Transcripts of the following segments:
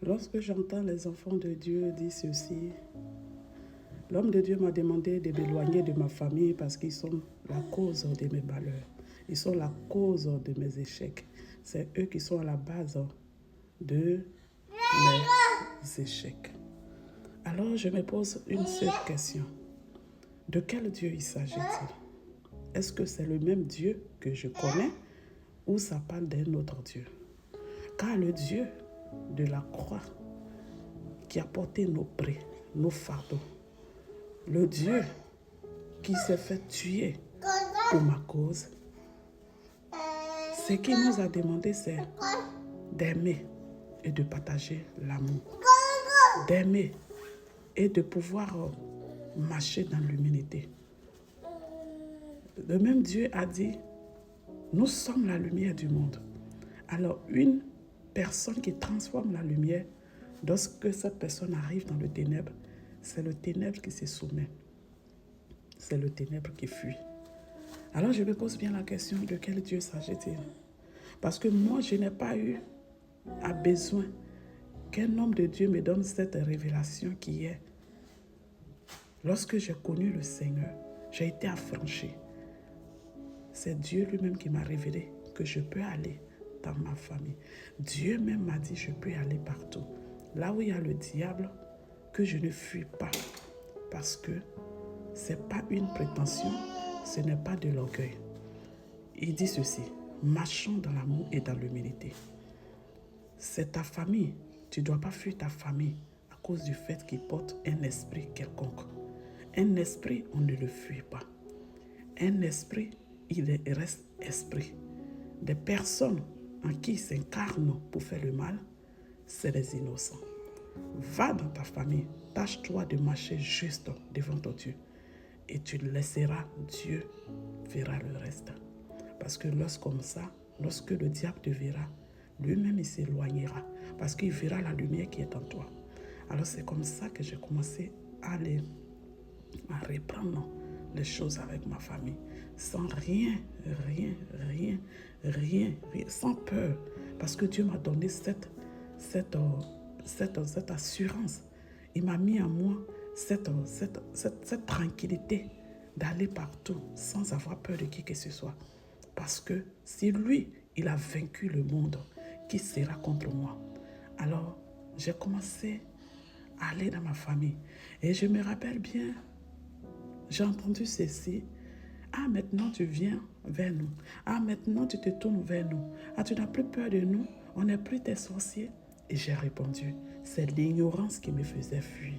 Lorsque j'entends les enfants de Dieu dire ceci, l'homme de Dieu m'a demandé de m'éloigner de ma famille parce qu'ils sont la cause de mes malheurs. Ils sont la cause de mes échecs. C'est eux qui sont à la base de mes échecs. Alors je me pose une seule question. De quel Dieu il s'agit-il? Est-ce que c'est le même Dieu que je connais ou ça parle d'un autre Dieu? Car le Dieu de la croix qui a porté nos prêts, nos fardeaux, le Dieu qui s'est fait tuer pour ma cause, ce qu'il nous a demandé, c'est d'aimer et de partager l'amour, d'aimer et de pouvoir marcher dans l'humilité. Le même Dieu a dit, nous sommes la lumière du monde. Alors une personne qui transforme la lumière, lorsque cette personne arrive dans le ténèbre, c'est le ténèbre qui se soumet. C'est le ténèbre qui fuit. Alors je me pose bien la question, de quel Dieu s'agit-il? Parce que moi, je n'ai pas eu à besoin qu'un homme de Dieu me donne cette révélation qui est. Lorsque j'ai connu le Seigneur, j'ai été affranchi. C'est Dieu lui-même qui m'a révélé que je peux aller dans ma famille. Dieu même m'a dit, je peux aller partout. Là où il y a le diable, que je ne fuis pas. Parce que ce n'est pas une prétention, ce n'est pas de l'orgueil. Il dit ceci, marchons dans l'amour et dans l'humilité. C'est ta famille. Tu ne dois pas fuir ta famille à cause du fait qu'il porte un esprit quelconque. Un esprit, on ne le fuit pas. Un esprit, il reste esprit. Des personnes en qui s'incarnent pour faire le mal, c'est les innocents. Va dans ta famille, tâche-toi de marcher juste devant ton Dieu. Et tu le laisseras, Dieu fera le reste. Parce que lorsque le diable te verra, lui-même il s'éloignera. Parce qu'il verra la lumière qui est en toi. Alors c'est comme ça que j'ai commencé à reprendre les choses avec ma famille. Sans rien, sans peur. Parce que Dieu m'a donné cette assurance. Il m'a mis en moi cette tranquillité d'aller partout sans avoir peur de qui que ce soit. Parce que si lui, il a vaincu le monde, qui sera contre moi? Alors, j'ai commencé à aller dans ma famille. Et je me rappelle bien, j'ai entendu ceci. Ah, maintenant tu viens vers nous. Ah, maintenant tu te tournes vers nous. Ah, tu n'as plus peur de nous. On n'est plus tes sorciers. Et j'ai répondu, c'est l'ignorance qui me faisait fuir.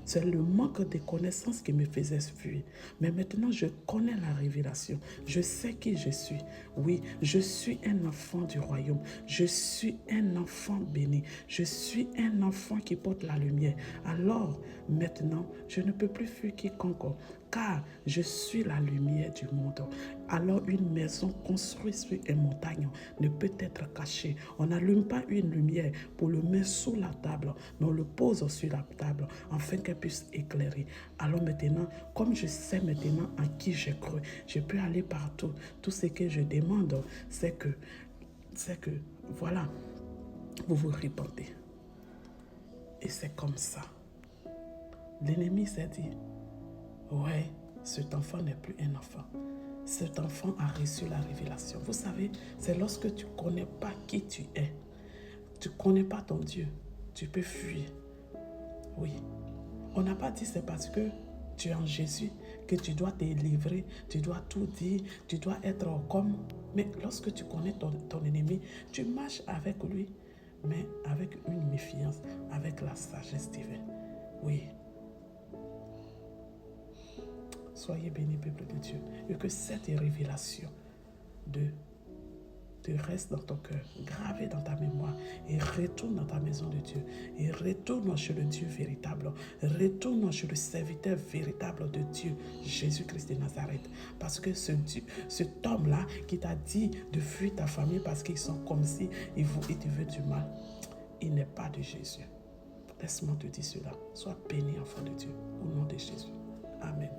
C'est le manque de connaissances qui me faisait fuir. Mais maintenant, je connais la révélation. Je sais qui je suis. Oui, je suis un enfant du royaume. Je suis un enfant béni. Je suis un enfant qui porte la lumière. Alors, maintenant, je ne peux plus fuir quiconque. Car je suis la lumière du monde. Alors une maison construite sur une montagne ne peut être cachée. On n'allume pas une lumière pour le mettre sous la table, mais on le pose sur la table afin qu'elle puisse éclairer. Alors maintenant, comme je sais maintenant en qui j'ai cru, je peux aller partout. Tout ce que je demande, c'est que voilà, vous vous repentez. Et c'est comme ça. L'ennemi s'est dit, ouais, cet enfant n'est plus un enfant. Cet enfant a reçu la révélation. Vous savez, c'est lorsque tu ne connais pas qui tu es. Tu ne connais pas ton Dieu. Tu peux fuir. Oui. On n'a pas dit c'est parce que tu es en Jésus que tu dois te livrer, tu dois tout dire, tu dois être comme... Mais lorsque tu connais ton ennemi, tu marches avec lui, mais avec une méfiance, avec la sagesse divine. Oui. Soyez bénis, peuple de Dieu, et que cette révélation te reste dans ton cœur, gravée dans ta mémoire, et retourne dans ta maison de Dieu, et retourne chez le Dieu véritable, retourne chez le serviteur véritable de Dieu, Jésus-Christ de Nazareth. Parce que cet homme-là qui t'a dit de fuir ta famille parce qu'ils sont comme si ils te veulent du mal, il n'est pas de Jésus. Laisse-moi te dire cela. Sois béni, enfant de Dieu, au nom de Jésus. Amen.